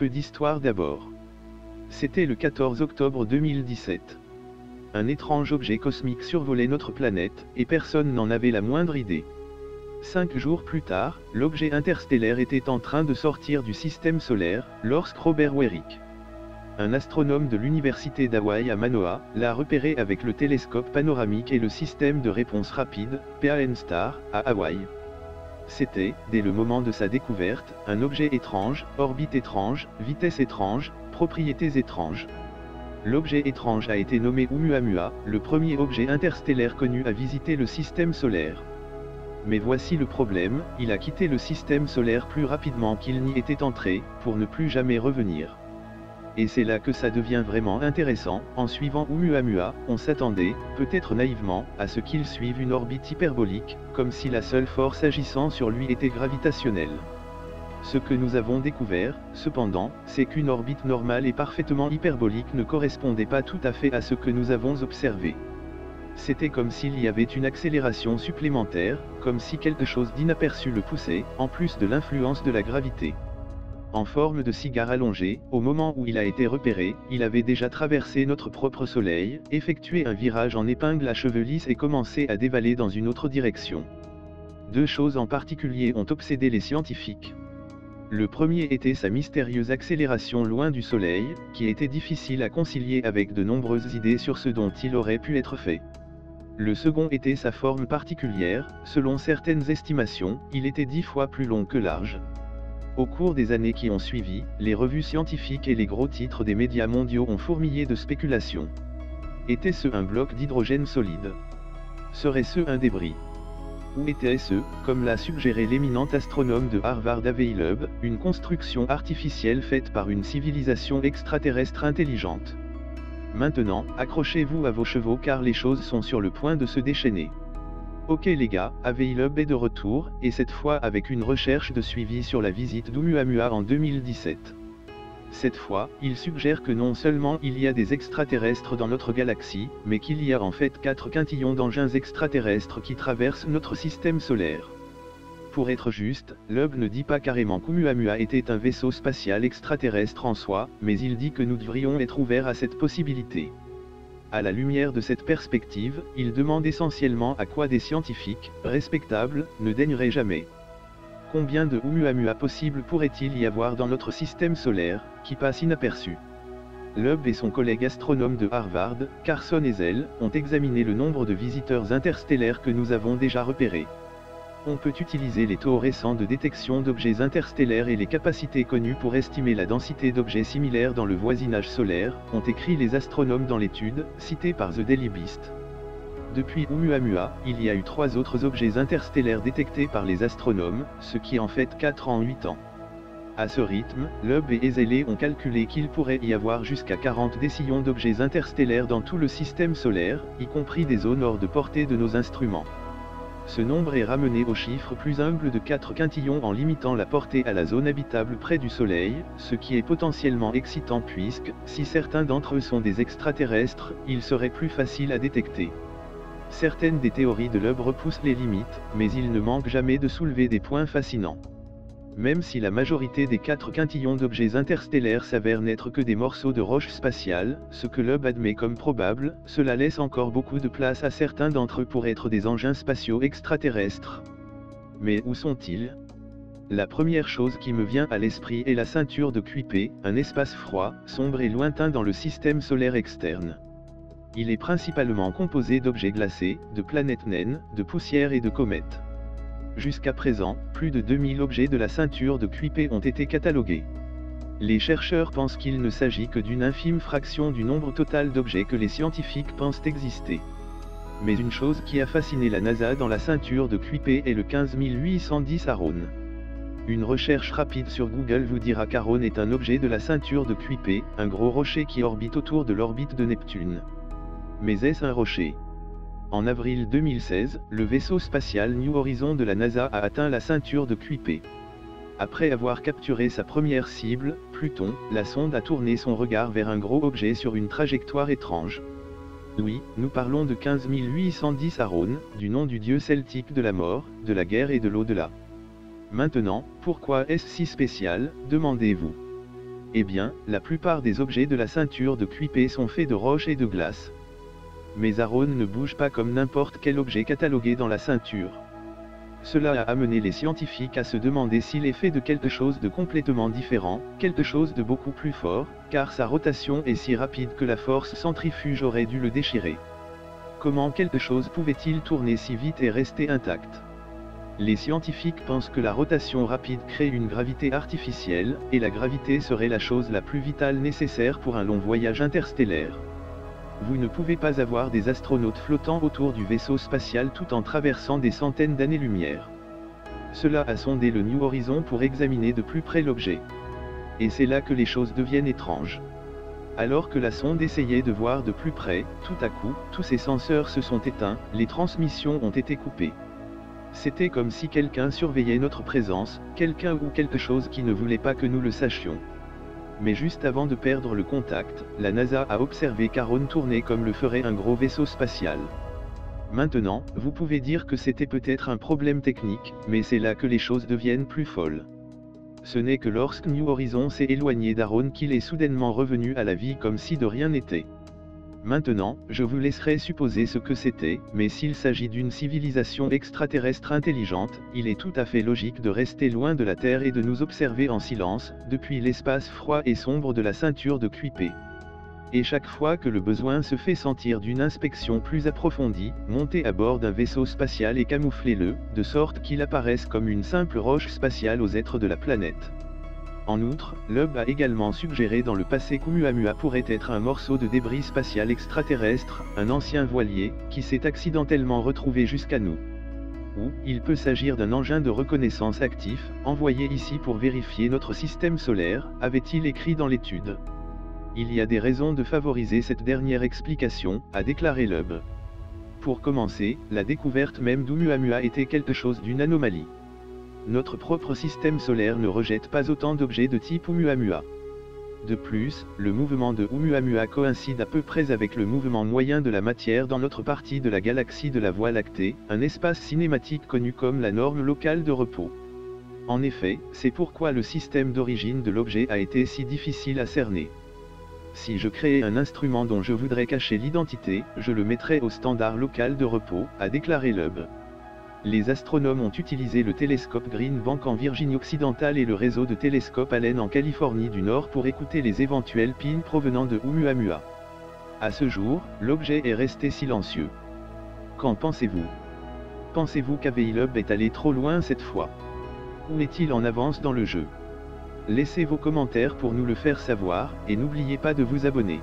peu d'histoire d'abord. C'était le 14 octobre 2017. Un étrange objet cosmique survolait notre planète, et personne n'en avait la moindre idée. 5 jours plus tard, l'objet interstellaire était en train de sortir du système solaire, lorsque Robert Werik, un astronome de l'université d'Hawaï à Manoa, l'a repéré avec le télescope panoramique et le système de réponse rapide, PAN-STAR, à Hawaï. C'était, dès le moment de sa découverte, un objet étrange, orbite étrange, vitesse étrange, propriétés étranges. L'objet étrange a été nommé Oumuamua, le premier objet interstellaire connu à visiter le système solaire. Mais voici le problème, il a quitté le système solaire plus rapidement qu'il n'y était entré, pour ne plus jamais revenir. Et c'est là que ça devient vraiment intéressant. En suivant Oumuamua, on s'attendait, peut-être naïvement, à ce qu'il suive une orbite hyperbolique, comme si la seule force agissant sur lui était gravitationnelle. Ce que nous avons découvert, cependant, c'est qu'une orbite normale et parfaitement hyperbolique ne correspondait pas tout à fait à ce que nous avons observé. C'était comme s'il y avait une accélération supplémentaire, comme si quelque chose d'inaperçu le poussait, en plus de l'influence de la gravité. En forme de cigare allongé, au moment où il a été repéré, il avait déjà traversé notre propre Soleil, effectué un virage en épingle à cheveux lisses et commencé à dévaler dans une autre direction. Deux choses en particulier ont obsédé les scientifiques. Le premier était sa mystérieuse accélération loin du Soleil, qui était difficile à concilier avec de nombreuses idées sur ce dont il aurait pu être fait. Le second était sa forme particulière, selon certaines estimations, il était 10 fois plus long que large. Au cours des années qui ont suivi, les revues scientifiques et les gros titres des médias mondiaux ont fourmillé de spéculations. Était-ce un bloc d'hydrogène solide? Serait-ce un débris? Ou était-ce, comme l'a suggéré l'éminent astronome de Harvard Aveilub, une construction artificielle faite par une civilisation extraterrestre intelligente? Maintenant, accrochez-vous à vos chevaux car les choses sont sur le point de se déchaîner. Ok les gars, Aveilub est de retour, et cette fois avec une recherche de suivi sur la visite d'Oumuamua en 2017. Cette fois, il suggère que non seulement il y a des extraterrestres dans notre galaxie, mais qu'il y a en fait 4 quintillons d'engins extraterrestres qui traversent notre système solaire. Pour être juste, Lub ne dit pas carrément qu'Oumuamua était un vaisseau spatial extraterrestre en soi, mais il dit que nous devrions être ouverts à cette possibilité. À la lumière de cette perspective, il demande essentiellement à quoi des scientifiques, respectables, ne daigneraient jamais. Combien de Oumuamua possibles pourrait-il y avoir dans notre système solaire, qui passe inaperçu? Lub et son collègue astronome de Harvard, Carson Ezell, ont examiné le nombre de visiteurs interstellaires que nous avons déjà repérés. On peut utiliser les taux récents de détection d'objets interstellaires et les capacités connues pour estimer la densité d'objets similaires dans le voisinage solaire, ont écrit les astronomes dans l'étude, citée par The Daily Beast. Depuis Oumuamua, il y a eu 3 autres objets interstellaires détectés par les astronomes, ce qui en fait 4 en 8 ans. À ce rythme, Lub et Ezell ont calculé qu'il pourrait y avoir jusqu'à 40 décillions d'objets interstellaires dans tout le système solaire, y compris des zones hors de portée de nos instruments. Ce nombre est ramené au chiffre plus humble de 4 quintillons en limitant la portée à la zone habitable près du Soleil, ce qui est potentiellement excitant puisque, si certains d'entre eux sont des extraterrestres, ils seraient plus faciles à détecter. Certaines des théories de Lub repoussent les limites, mais il ne manque jamais de soulever des points fascinants. Même si la majorité des 4 quintillons d'objets interstellaires s'avèrent n'être que des morceaux de roches spatiales, ce que Lub admet comme probable, cela laisse encore beaucoup de place à certains d'entre eux pour être des engins spatiaux extraterrestres. Mais où sont-ils? La première chose qui me vient à l'esprit est la ceinture de Kuiper, un espace froid, sombre et lointain dans le système solaire externe. Il est principalement composé d'objets glacés, de planètes naines, de poussière et de comètes. Jusqu'à présent, plus de 2000 objets de la ceinture de Kuiper ont été catalogués. Les chercheurs pensent qu'il ne s'agit que d'une infime fraction du nombre total d'objets que les scientifiques pensent exister. Mais une chose qui a fasciné la NASA dans la ceinture de Kuiper est le 15810 Haron. Une recherche rapide sur Google vous dira qu'Haron est un objet de la ceinture de Kuiper, un gros rocher qui orbite autour de l'orbite de Neptune. Mais est-ce un rocher? En avril 2016, le vaisseau spatial New Horizons de la NASA a atteint la ceinture de Kuiper. Après avoir capturé sa première cible, Pluton, la sonde a tourné son regard vers un gros objet sur une trajectoire étrange. Oui, nous parlons de 15810 Haron, du nom du dieu celtique de la mort, de la guerre et de l'au-delà. Maintenant, pourquoi est-ce si spécial, demandez-vous? Eh bien, la plupart des objets de la ceinture de Kuiper sont faits de roches et de glace. Mais Aaron ne bouge pas comme n'importe quel objet catalogué dans la ceinture. Cela a amené les scientifiques à se demander s'il est fait de quelque chose de complètement différent, quelque chose de beaucoup plus fort, car sa rotation est si rapide que la force centrifuge aurait dû le déchirer. Comment quelque chose pouvait-il tourner si vite et rester intact? Les scientifiques pensent que la rotation rapide crée une gravité artificielle, et la gravité serait la chose la plus vitale nécessaire pour un long voyage interstellaire. Vous ne pouvez pas avoir des astronautes flottant autour du vaisseau spatial tout en traversant des centaines d'années-lumière. Cela a sondé le New Horizon pour examiner de plus près l'objet. Et c'est là que les choses deviennent étranges. Alors que la sonde essayait de voir de plus près, tout à coup, tous ses senseurs se sont éteints, les transmissions ont été coupées. C'était comme si quelqu'un surveillait notre présence, quelqu'un ou quelque chose qui ne voulait pas que nous le sachions. Mais juste avant de perdre le contact, la NASA a observé qu'Aaron tournait comme le ferait un gros vaisseau spatial. Maintenant, vous pouvez dire que c'était peut-être un problème technique, mais c'est là que les choses deviennent plus folles. Ce n'est que lorsque New Horizon s'est éloigné d'Aaron qu'il est soudainement revenu à la vie comme si de rien n'était. Maintenant, je vous laisserai supposer ce que c'était, mais s'il s'agit d'une civilisation extraterrestre intelligente, il est tout à fait logique de rester loin de la Terre et de nous observer en silence, depuis l'espace froid et sombre de la ceinture de Kuiper. Et chaque fois que le besoin se fait sentir d'une inspection plus approfondie, montez à bord d'un vaisseau spatial et camouflez-le, de sorte qu'il apparaisse comme une simple roche spatiale aux êtres de la planète. En outre, Loeb a également suggéré dans le passé qu'Oumuamua pourrait être un morceau de débris spatial extraterrestre, un ancien voilier, qui s'est accidentellement retrouvé jusqu'à nous. Ou, il peut s'agir d'un engin de reconnaissance actif, envoyé ici pour vérifier notre système solaire, avait-il écrit dans l'étude. Il y a des raisons de favoriser cette dernière explication, a déclaré Loeb. Pour commencer, la découverte même d'Oumuamua était quelque chose d'une anomalie. Notre propre système solaire ne rejette pas autant d'objets de type Oumuamua. De plus, le mouvement de Oumuamua coïncide à peu près avec le mouvement moyen de la matière dans notre partie de la galaxie de la Voie lactée, un espace cinématique connu comme la norme locale de repos. En effet, c'est pourquoi le système d'origine de l'objet a été si difficile à cerner. Si je créais un instrument dont je voudrais cacher l'identité, je le mettrais au standard local de repos, a déclaré Loeb. Les astronomes ont utilisé le télescope Green Bank en Virginie occidentale et le réseau de télescopes Allen en Californie du Nord pour écouter les éventuels pings provenant de Oumuamua. À ce jour, l'objet est resté silencieux. Qu'en pensez-vous? Pensez-vous qu'Avi Loeb est allé trop loin cette fois? Ou est-il en avance dans le jeu? Laissez vos commentaires pour nous le faire savoir, et n'oubliez pas de vous abonner.